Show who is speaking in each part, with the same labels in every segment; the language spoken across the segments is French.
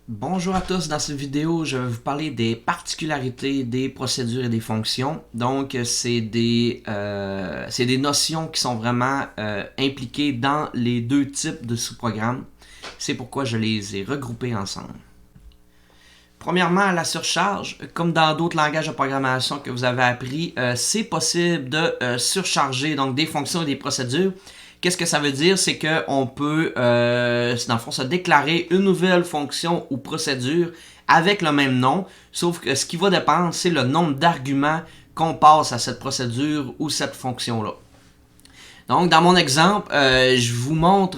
Speaker 1: Bonjour à tous, dans cette vidéo, je vais vous parler des particularités des procédures et des fonctions. Donc, c'est des notions qui sont vraiment impliquées dans les deux types de sous-programmes. C'est pourquoi je les ai regroupés ensemble. Premièrement, la surcharge. Comme dans d'autres langages de programmation que vous avez appris, c'est possible de surcharger donc des fonctions et des procédures. Qu'est-ce que ça veut dire? C'est qu'on peut, dans le fond, se déclarer une nouvelle fonction ou procédure avec le même nom, sauf que ce qui va dépendre, c'est le nombre d'arguments qu'on passe à cette procédure ou cette fonction-là. Donc, dans mon exemple, je vous montre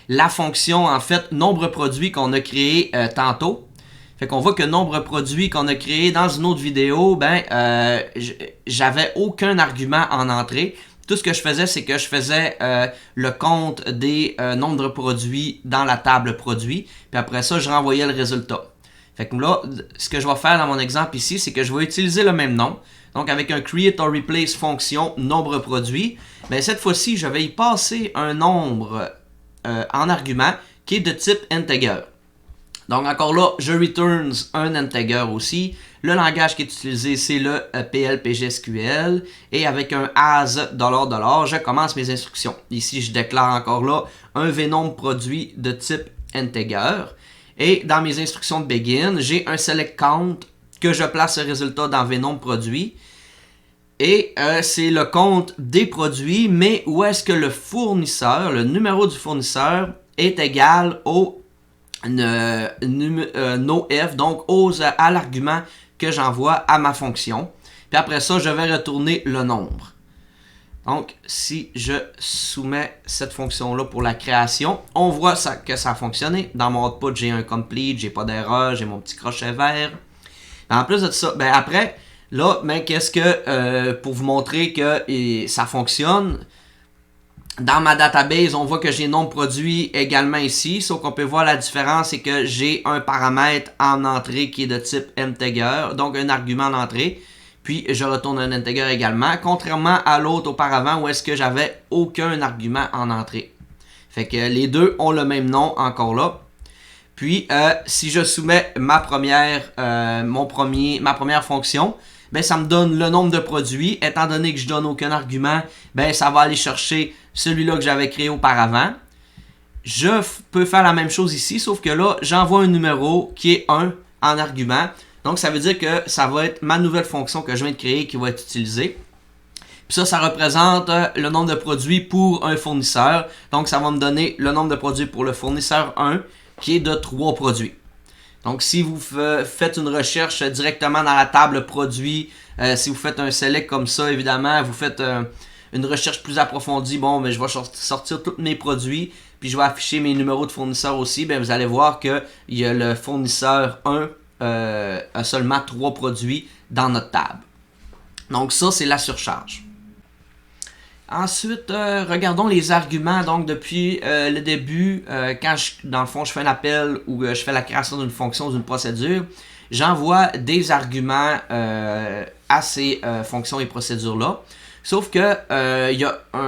Speaker 1: la fonction, en fait, nombre produit qu'on a créé tantôt. Fait qu'on voit que nombre produit qu'on a créé dans une autre vidéo, j'avais aucun argument en entrée. Tout ce que je faisais, c'est que je faisais le compte des nombres de produits dans la table produit. Puis après ça, je renvoyais le résultat. Fait que là, ce que je vais faire dans mon exemple ici, c'est que je vais utiliser le même nom. Donc avec un create or replace fonction nombre produit, mais cette fois-ci, je vais y passer un nombre en argument qui est de type integer. Donc encore là, je returns un integer aussi. Le langage qui est utilisé, c'est le PLPGSQL. Et avec un as $$, je commence mes instructions. Ici, je déclare encore là un vnombre produit de type integer. Et dans mes instructions de begin, j'ai un select count que je place le résultat dans vnombre produit. Et c'est le compte des produits, mais où est-ce que le fournisseur, le numéro du fournisseur, est égal au NoF, donc à l'argument que j'envoie à ma fonction. Puis après ça, je vais retourner le nombre. Donc, si je soumets cette fonction-là pour la création, on voit que ça a fonctionné. Dans mon output, j'ai un complete, j'ai pas d'erreur, j'ai mon petit crochet vert. En plus de ça, après, là, qu'est-ce que, pour vous montrer que ça fonctionne, dans ma database, on voit que j'ai nombre produit également ici, sauf qu'on peut voir la différence, c'est que j'ai un paramètre en entrée qui est de type integer, donc un argument en entrée, puis je retourne un integer également, contrairement à l'autre auparavant où est-ce que j'avais aucun argument en entrée. Fait que les deux ont le même nom encore là. Puis, si je soumets ma première fonction, ça me donne le nombre de produits. Étant donné que je donne aucun argument, ça va aller chercher celui-là que j'avais créé auparavant. Je peux faire la même chose ici, sauf que là, j'envoie un numéro qui est 1 en argument. Donc, ça veut dire que ça va être ma nouvelle fonction que je viens de créer qui va être utilisée. Puis ça représente le nombre de produits pour un fournisseur. Donc, ça va me donner le nombre de produits pour le fournisseur 1, qui est de 3 produits. Donc, si vous faites une recherche directement dans la table produit, si vous faites un select comme ça, évidemment, vous faites une recherche plus approfondie, je vais sortir tous mes produits, puis je vais afficher mes numéros de fournisseurs aussi, vous allez voir que il y a le fournisseur 1 a seulement 3 produits dans notre table. Donc ça, c'est la surcharge. Ensuite, regardons les arguments. Donc, depuis le début, quand dans le fond, je fais un appel ou je fais la création d'une fonction ou d'une procédure, j'envoie des arguments à ces fonctions et procédures-là. Sauf que,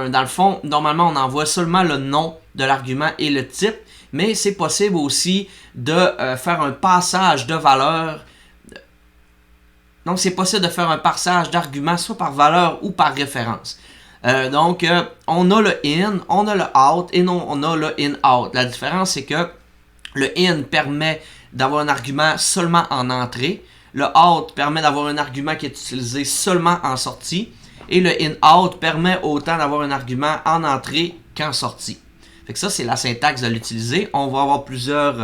Speaker 1: dans le fond, normalement, on envoie seulement le nom de l'argument et le type, mais c'est possible aussi de faire un passage de valeur. Donc, c'est possible de faire un passage d'arguments soit par valeur ou par référence. Donc, on a le in, on a le out et non, on a le in-out. La différence, c'est que le in permet d'avoir un argument seulement en entrée. Le out permet d'avoir un argument qui est utilisé seulement en sortie. Et le in-out permet autant d'avoir un argument en entrée qu'en sortie. Fait que ça, c'est la syntaxe de l'utiliser. On va avoir plusieurs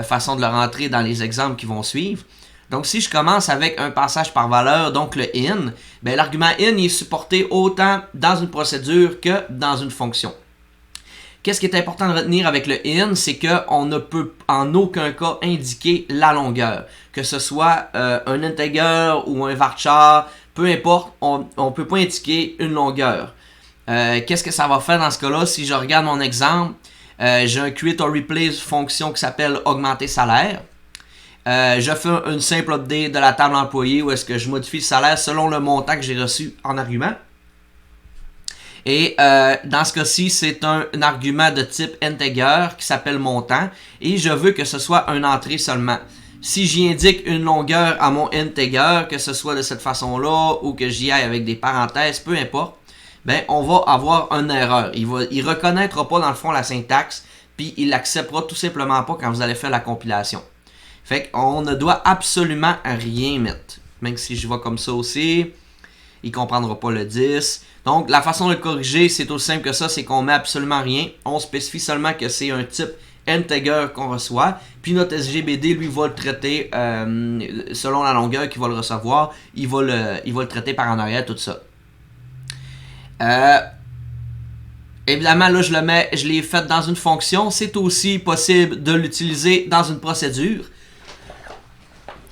Speaker 1: façons de le rentrer dans les exemples qui vont suivre. Donc, si je commence avec un passage par valeur, donc le in, l'argument in est supporté autant dans une procédure que dans une fonction. Qu'est-ce qui est important de retenir avec le in, c'est qu'on ne peut en aucun cas indiquer la longueur. Que ce soit un integer ou un varchar, peu importe, on ne peut pas indiquer une longueur. Qu'est-ce que ça va faire dans ce cas-là? Si je regarde mon exemple, j'ai un create or replace fonction qui s'appelle augmenter salaire. Je fais une simple update de la table employée où est-ce que je modifie le salaire selon le montant que j'ai reçu en argument. Et dans ce cas-ci, c'est un argument de type integer qui s'appelle montant. Et je veux que ce soit une entrée seulement. Si j'y indique une longueur à mon integer, que ce soit de cette façon-là ou que j'y aille avec des parenthèses, peu importe, ben on va avoir une erreur. Il reconnaîtra pas dans le fond la syntaxe, puis il l'acceptera tout simplement pas quand vous allez faire la compilation. Fait qu'on ne doit absolument rien mettre. Même si je vais comme ça aussi, il comprendra pas le 10. Donc la façon de le corriger, c'est aussi simple que ça, c'est qu'on met absolument rien. On spécifie seulement que c'est un type integer qu'on reçoit, puis notre SGBD lui va le traiter selon la longueur qu'il va le recevoir, il va le traiter par en arrière, tout ça. Évidemment, là je l'ai fait dans une fonction, c'est aussi possible de l'utiliser dans une procédure.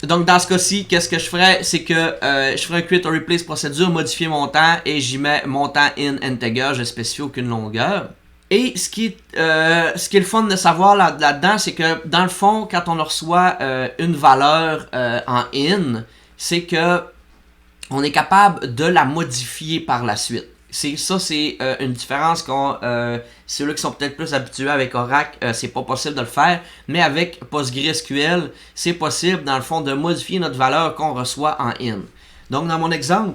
Speaker 1: Donc dans ce cas-ci, qu'est-ce que je ferais, c'est que je ferais un create or replace procédure, modifier montant et j'y mets montant in integer, je spécifie aucune longueur. Et ce qui est le fun de savoir là-dedans, c'est que dans le fond, quand on reçoit une valeur en in, c'est que on est capable de la modifier par la suite. C'est une différence qu'on ceux-là qui sont peut-être plus habitués avec Oracle, c'est pas possible de le faire, mais avec PostgreSQL, c'est possible dans le fond de modifier notre valeur qu'on reçoit en in. Donc dans mon exemple,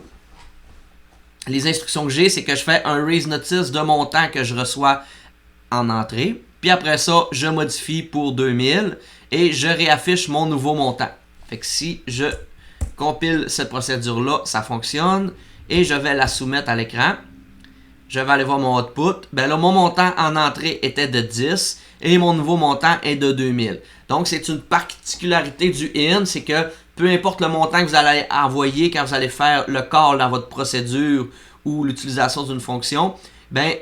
Speaker 1: les instructions que j'ai, c'est que je fais un raise notice de montant que je reçois en entrée. Puis après ça, je modifie pour 2000 et je réaffiche mon nouveau montant. Fait que si je compile cette procédure-là, ça fonctionne et je vais la soumettre à l'écran. Je vais aller voir mon output. Ben là, mon montant en entrée était de 10 et mon nouveau montant est de 2000. Donc, c'est une particularité du in, c'est que peu importe le montant que vous allez envoyer quand vous allez faire le call dans votre procédure ou l'utilisation d'une fonction, ben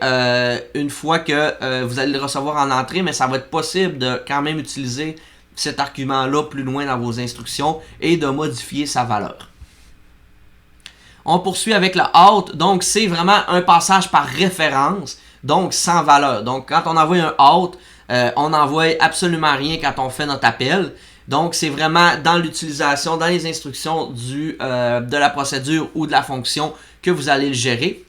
Speaker 1: une fois que vous allez le recevoir en entrée, mais ça va être possible de quand même utiliser cet argument-là plus loin dans vos instructions et de modifier sa valeur. On poursuit avec le out, donc c'est vraiment un passage par référence, donc sans valeur. Donc quand on envoie un out, on n'envoie absolument rien quand on fait notre appel. Donc, c'est vraiment dans l'utilisation, dans les instructions de la procédure ou de la fonction que vous allez le gérer.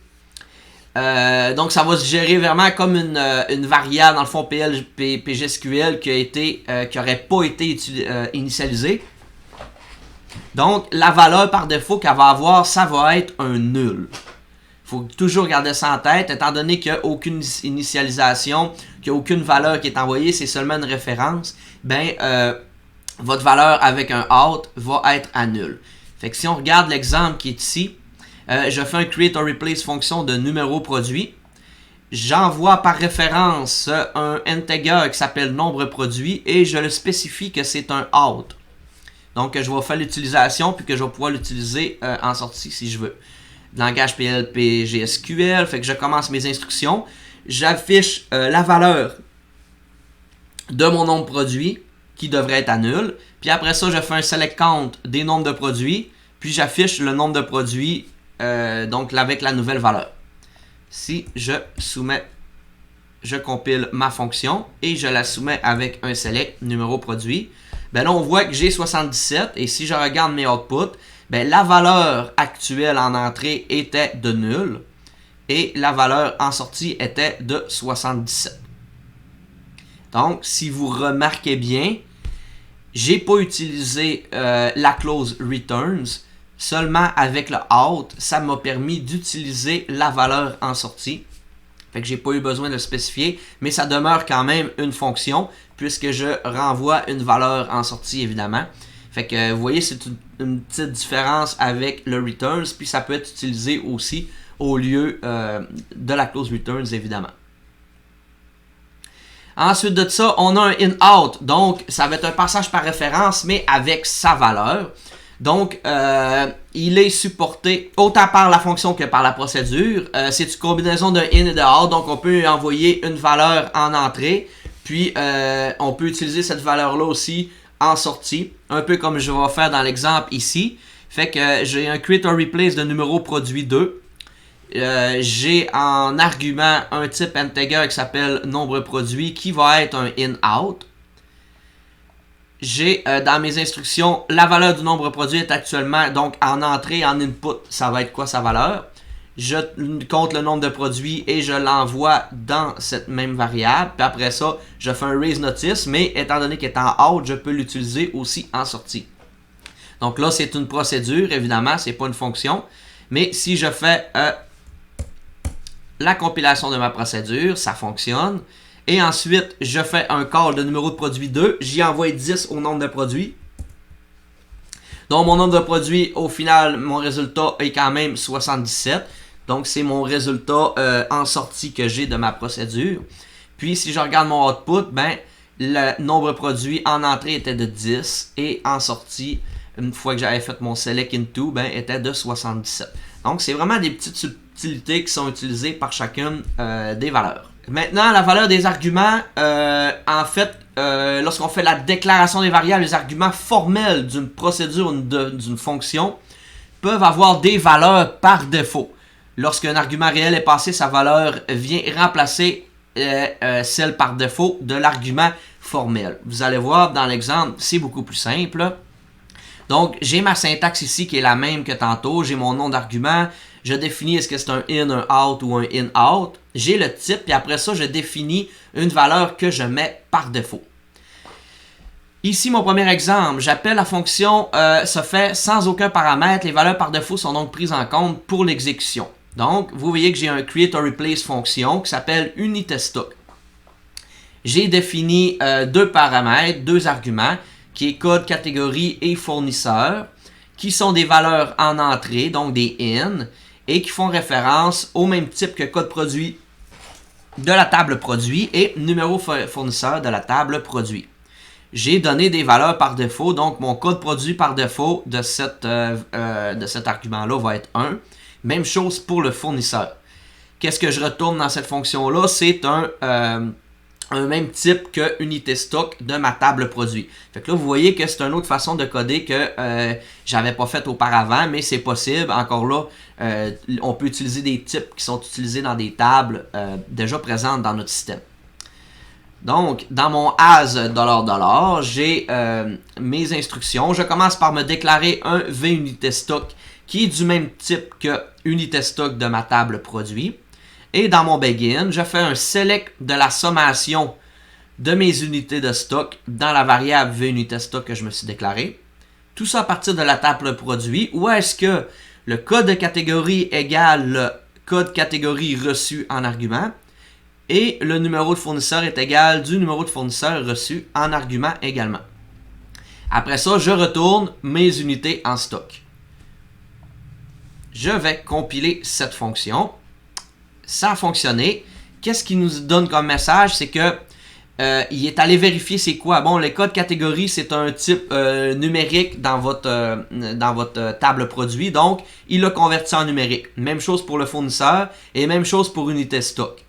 Speaker 1: Donc, ça va se gérer vraiment comme une variable, dans le fond PGSQL qui n'aurait pas été initialisée. Donc, la valeur par défaut qu'elle va avoir, ça va être un nul. Il faut toujours garder ça en tête, étant donné qu'il n'y a aucune initialisation, qu'il n'y a aucune valeur qui est envoyée, c'est seulement une référence, ben votre valeur avec un out va être à nul. Fait que si on regarde l'exemple qui est ici, je fais un create or replace fonction de numéro produit. J'envoie par référence un integer qui s'appelle nombre produit et je le spécifie que c'est un out. Donc je vais faire l'utilisation puis que je vais pouvoir l'utiliser en sortie si je veux. Langage PGSQL, fait que je commence mes instructions. J'affiche la valeur de mon nombre produit qui devrait être à nul. Puis après ça, je fais un select count des nombres de produits. Puis j'affiche le nombre de produits donc avec la nouvelle valeur. Si je compile ma fonction et je la soumets avec un select numéro produit, ben là on voit que j'ai 77 et si je regarde mes outputs, ben la valeur actuelle en entrée était de nul et la valeur en sortie était de 77. Donc si vous remarquez bien, j'ai pas utilisé la clause returns, seulement avec le out, ça m'a permis d'utiliser la valeur en sortie. Fait que j'ai pas eu besoin de le spécifier, mais ça demeure quand même une fonction puisque je renvoie une valeur en sortie évidemment. Fait que vous voyez, c'est une petite différence avec le returns, puis ça peut être utilisé aussi au lieu de la clause returns évidemment. Ensuite de ça, on a un in-out. Donc, ça va être un passage par référence, mais avec sa valeur. Donc, il est supporté autant par la fonction que par la procédure. C'est une combinaison de in et de out. Donc, on peut envoyer une valeur en entrée. Puis, on peut utiliser cette valeur-là aussi en sortie. Un peu comme je vais faire dans l'exemple ici. Fait que j'ai un create or replace de numéro produit 2. J'ai en argument un type integer qui s'appelle nombre produit qui va être un in-out. J'ai dans mes instructions la valeur du nombre produit est actuellement donc en entrée, en input, ça va être quoi sa valeur. je compte le nombre de produits et je l'envoie dans cette même variable. Puis après ça, je fais un raise notice, mais étant donné qu'il est en out, je peux l'utiliser aussi en sortie. Donc là, c'est une procédure, évidemment, c'est pas une fonction. Mais si je fais la compilation de ma procédure, ça fonctionne. Et ensuite, je fais un call de numéro de produit 2. J'y envoie 10 au nombre de produits. Donc, mon nombre de produits, au final, mon résultat est quand même 77. Donc, c'est mon résultat en sortie que j'ai de ma procédure. Puis, si je regarde mon output, ben, le nombre de produits en entrée était de 10. Et en sortie, une fois que j'avais fait mon select into, ben, était de 77. Donc, c'est vraiment des petites subtilités qui sont utilisées par chacune des valeurs. Maintenant, la valeur des arguments, en fait, lorsqu'on fait la déclaration des variables, les arguments formels d'une procédure, d'une fonction, peuvent avoir des valeurs par défaut. Lorsqu'un argument réel est passé, sa valeur vient remplacer celle par défaut de l'argument formel. Vous allez voir dans l'exemple, c'est beaucoup plus simple. Donc, j'ai ma syntaxe ici qui est la même que tantôt. J'ai mon nom d'argument. Je définis est-ce que c'est un in, un out ou un in-out. J'ai le type, puis après ça, je définis une valeur que je mets par défaut. Ici, mon premier exemple, j'appelle la fonction se fait sans aucun paramètre. Les valeurs par défaut sont donc prises en compte pour l'exécution. Donc, vous voyez que j'ai un create or replace fonction qui s'appelle UnityStock. J'ai défini deux paramètres, deux arguments, qui est code, catégorie et fournisseur, qui sont des valeurs en entrée, donc des in, et qui font référence au même type que code produit de la table produit et numéro fournisseur de la table produit. J'ai donné des valeurs par défaut, donc mon code produit par défaut de cet argument-là va être 1. Même chose pour le fournisseur. Qu'est-ce que je retourne dans cette fonction-là? C'est un même type que UnityStock de ma table produit. Fait que là, vous voyez que c'est une autre façon de coder que j'avais pas fait auparavant, mais c'est possible. Encore là, on peut utiliser des types qui sont utilisés dans des tables déjà présentes dans notre système. Donc, dans mon as $, j'ai mes instructions. Je commence par me déclarer un VUnityStock qui est du même type que UnityStock de ma table produit. Et dans mon begin, je fais un select de la sommation de mes unités de stock dans la variable VUnityStock que je me suis déclaré. Tout ça à partir de la table produit. Où est-ce que le code de catégorie égale le code catégorie reçu en argument. Et le numéro de fournisseur est égal du numéro de fournisseur reçu en argument également. Après ça, je retourne mes unités en stock. Je vais compiler cette fonction. Ça a fonctionné. Qu'est-ce qu'il nous donne comme message? C'est que il est allé vérifier c'est quoi. Bon, le code catégorie, c'est un type numérique dans votre table produit. Donc, il l'a converti en numérique. Même chose pour le fournisseur et même chose pour UnityStock.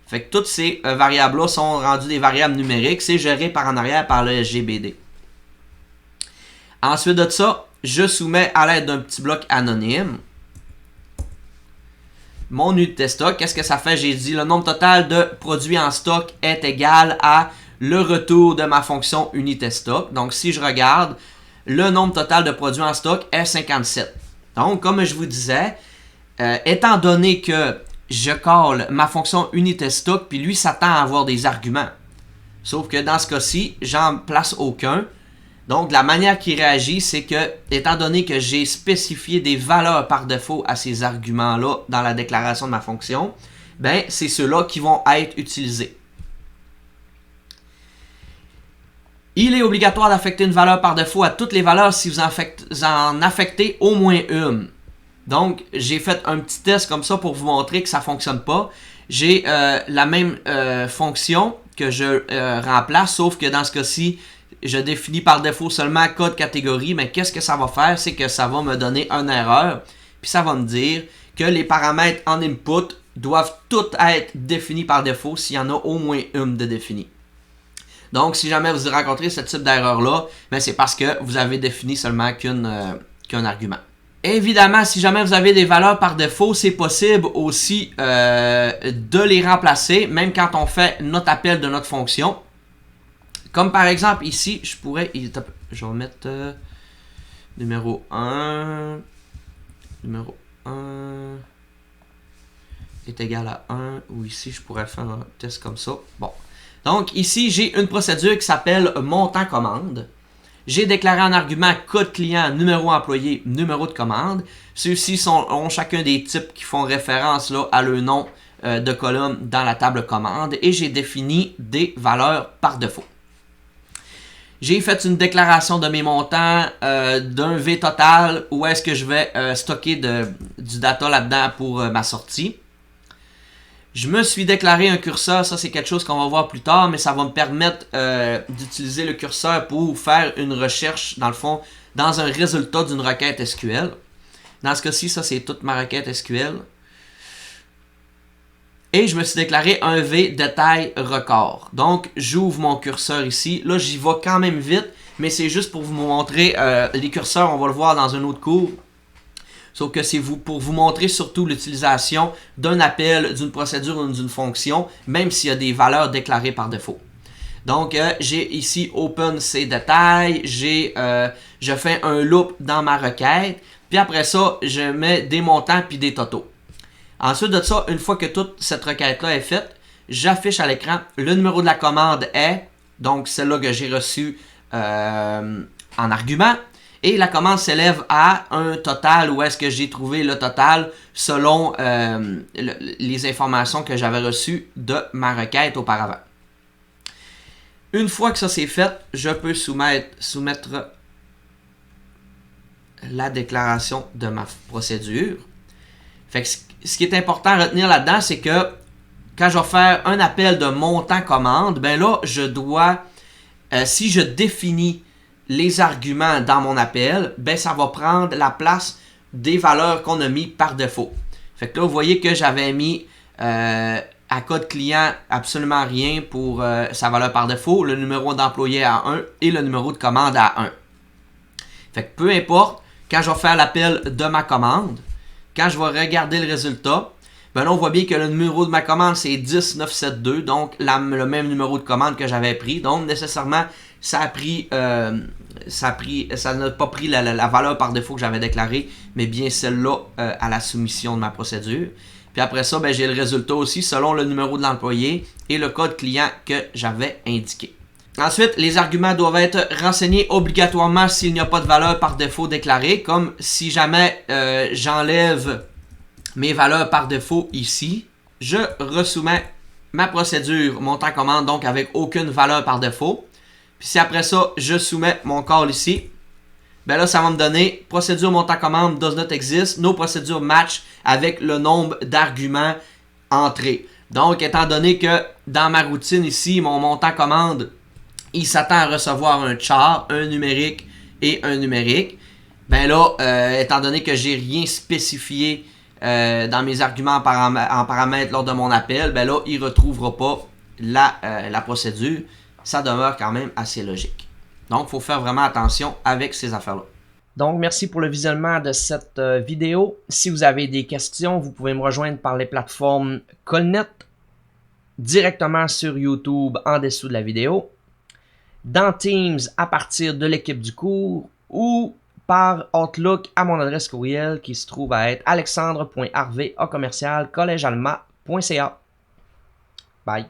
Speaker 1: Fait que toutes ces variables-là sont rendues des variables numériques. C'est géré par en arrière par le SGBD. Ensuite de ça, je soumets à l'aide d'un petit bloc anonyme mon UnityStock. Qu'est-ce que ça fait? J'ai dit le nombre total de produits en stock est égal à le retour de ma fonction UnityStock. Donc, si je regarde, le nombre total de produits en stock est 57. Donc, comme je vous disais, étant donné que je call ma fonction UnityStock, puis lui s'attend à avoir des arguments. Sauf que dans ce cas-ci, j'en place aucun. Donc, la manière qu'il réagit, c'est que, étant donné que j'ai spécifié des valeurs par défaut à ces arguments-là dans la déclaration de ma fonction, ben, c'est ceux-là qui vont être utilisés. Il est obligatoire d'affecter une valeur par défaut à toutes les valeurs si vous en affectez au moins une. Donc, j'ai fait un petit test comme ça pour vous montrer que ça ne fonctionne pas. J'ai la même fonction que je remplace, sauf que dans ce cas-ci, je définis par défaut seulement code catégorie, mais qu'est-ce que ça va faire? C'est que ça va me donner une erreur, puis ça va me dire que les paramètres en input doivent tous être définis par défaut s'il y en a au moins une de définie. Donc, si jamais vous rencontrez ce type d'erreur-là, ben c'est parce que vous avez défini seulement qu'un argument. Évidemment, si jamais vous avez des valeurs par défaut, c'est possible aussi de les remplacer, même quand on fait notre appel de notre fonction. Comme par exemple ici, je vais mettre numéro 1, est égal à 1, ou ici, je pourrais faire un test comme ça. Bon. Donc, ici, j'ai une procédure qui s'appelle montant commande. J'ai déclaré en argument code client, numéro employé, numéro de commande. Ceux-ci ont chacun des types qui font référence là, à leur nom de colonne dans la table commande. Et j'ai défini des valeurs par défaut. J'ai fait une déclaration de mes montants d'un V total où est-ce que je vais stocker du data là-dedans pour ma sortie. Je me suis déclaré un curseur, ça c'est quelque chose qu'on va voir plus tard, mais ça va me permettre d'utiliser le curseur pour faire une recherche, dans le fond, dans un résultat d'une requête SQL. Dans ce cas-ci, ça c'est toute ma requête SQL. Et je me suis déclaré un V détail record. Donc, j'ouvre mon curseur ici. Là, j'y vais quand même vite, mais c'est juste pour vous montrer les curseurs, on va le voir dans un autre cours. Sauf que c'est pour vous montrer surtout l'utilisation d'un appel, d'une procédure ou d'une fonction, même s'il y a des valeurs déclarées par défaut. Donc, j'ai ici open ces détails, je fais un loop dans ma requête, puis après ça, je mets des montants puis des totaux. Ensuite de ça, une fois que toute cette requête-là est faite, j'affiche à l'écran le numéro de la commande est, donc celle-là que j'ai reçue en argument, et la commande s'élève à un total où est-ce que j'ai trouvé le total selon les informations que j'avais reçues de ma requête auparavant. Une fois que ça c'est fait, je peux soumettre la déclaration de ma procédure. Fait que ce qui est important à retenir là-dedans, c'est que quand je vais faire un appel de montant commande, ben là, je dois, si je définis les arguments dans mon appel, ben ça va prendre la place des valeurs qu'on a mis par défaut. Fait que là, vous voyez que j'avais mis à code client absolument rien pour sa valeur par défaut, le numéro d'employé à 1 et le numéro de commande à 1. Fait que peu importe, quand je vais faire l'appel de ma commande, quand je vais regarder le résultat, ben là, on voit bien que le numéro de ma commande, c'est 10972, donc le même numéro de commande que j'avais pris. Donc, nécessairement, ça n'a pas pris la valeur par défaut que j'avais déclarée, mais bien celle-là à la soumission de ma procédure. Puis après ça, ben, j'ai le résultat aussi selon le numéro de l'employé et le code client que j'avais indiqué. Ensuite, les arguments doivent être renseignés obligatoirement s'il n'y a pas de valeur par défaut déclarée, comme si jamais j'enlève mes valeurs par défaut ici, je resoumets ma procédure montant commande, donc avec aucune valeur par défaut. Puis si après ça, je soumets mon call ici, ben là, ça va me donner procédure montant commande does not exist, nos procédures match avec le nombre d'arguments entrés. Donc, étant donné que dans ma routine ici, mon montant commande, il s'attend à recevoir un char, un numérique et un numérique. Ben là, étant donné que j'ai rien spécifié dans mes arguments en paramètres lors de mon appel, ben là, il ne retrouvera pas la procédure. Ça demeure quand même assez logique. Donc, il faut faire vraiment attention avec ces affaires-là. Donc, merci pour le visionnement de cette vidéo. Si vous avez des questions, vous pouvez me rejoindre par les plateformes Colnet, directement sur YouTube en dessous de la vidéo, dans Teams à partir de l'équipe du cours ou par Outlook à mon adresse courriel qui se trouve à être alexandre.harvey@collegealma.ca. Bye.